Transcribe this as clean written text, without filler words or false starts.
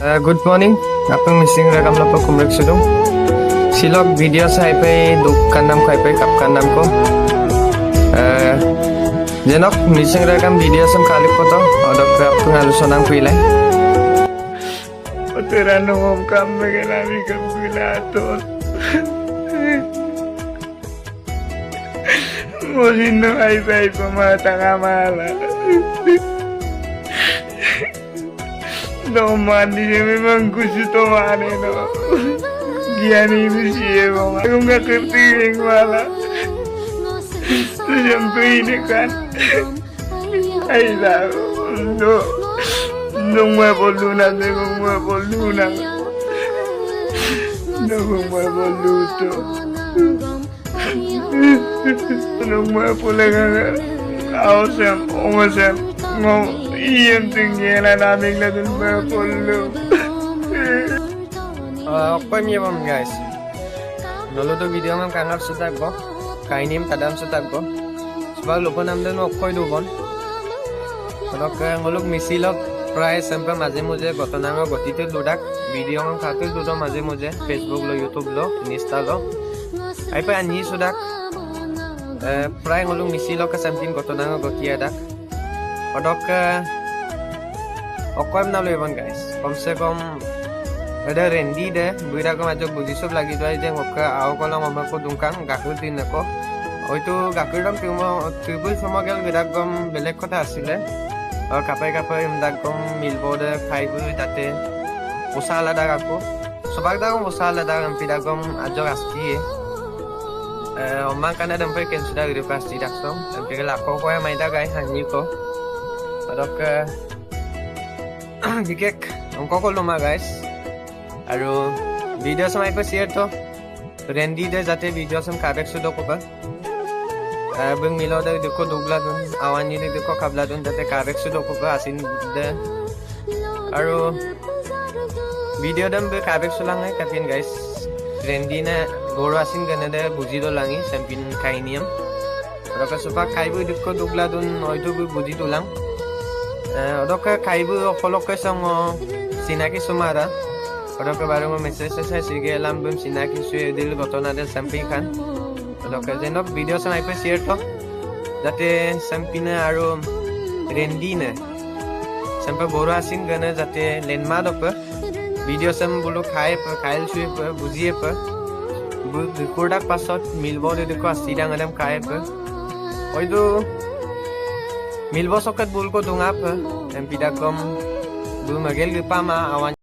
Good morning. Apang missing regam lapa kumrek sudu. Silok video saya pe duk kanam kai pe kap kanam ko. Jenok missing regam video sam kali foto. Odok kap pengalusan kuilai. Oteran ngom kam megelami kam kuilaton. Mosin no ay pamatang amala. No mandi memang gusto mane no. Giani besi mo. Kung kakipiling wala. Siyempre ini kan. Ay la. No. Nung mapolunan, nung mapolunan. Nung mapoluto. Nung mapulagan. Awesam, umasam. Ngom, iyam tinggilan namin na dun mapulu. Apa mi bom guys. Nolo to video mam kangar sutak bo. Kainim tadam sutak bo. Sebab lupa nam den okkoi do bon. Kodok ngolok misilok প্রায় sempre মাঝে মাঝে ঘটনাঙ্গ গতিতে দুডাক video মান খাতে দুটো মাঝে মাঝে Facebook লো ইউটিউব লো ইনস্টা লো আইপা আনি সুদাক প্রায় হলো মিছিলক সামথিং ঘটনাঙ্গ গতিয়া ডাক অডক অকম না লইবন গাইস কমসে কম এটা রেন্ডি দে বুইরা কম আজ বুঝিসব লাগি যায় যে মক্কা আও কলম আমাকো দুকান গাকুর দিন নকো হয়তো গাকুর রং ত্রিবুল সমাগেল বিরাগম বেলেগ কথা আছিলে kapai imdagom milbode khaibui tate usala dagaku sobak dagom usala dagam pidagom ajog aski omang kana dampai ken sudah gede pasti daksom sampai ke lako ko mai dagai hanyi ko adok dikek ongko ko luma guys aru video samai pe share to rendi de jate video sam kabek sudo ko ba beng milo da deko dugla dun awani de deko kabla dun jate karek sudo ko asin de aro video dam be karek sulang hai kapin guys rendi na goro asin gane de buji do langi sampin kainiam aro ka supa kaibu deko dugla dun oito bu buji tulang odoka kaibu folok ka sang sinaki sumara aro ka baro message sa sige lambum sinaki suye dil gotona de sampin kan Oke, jenok video sampai pe share to. Jate sampina aro rendine. Sampai boro asin gane jate lenma dop. Video sam bulu khai pe khail sui pe bujie pe. Product pasot milbo de ko asidang adam khai pe. Oido milbo sokat bul ko dunga pe. Empida kom bu magel pama awan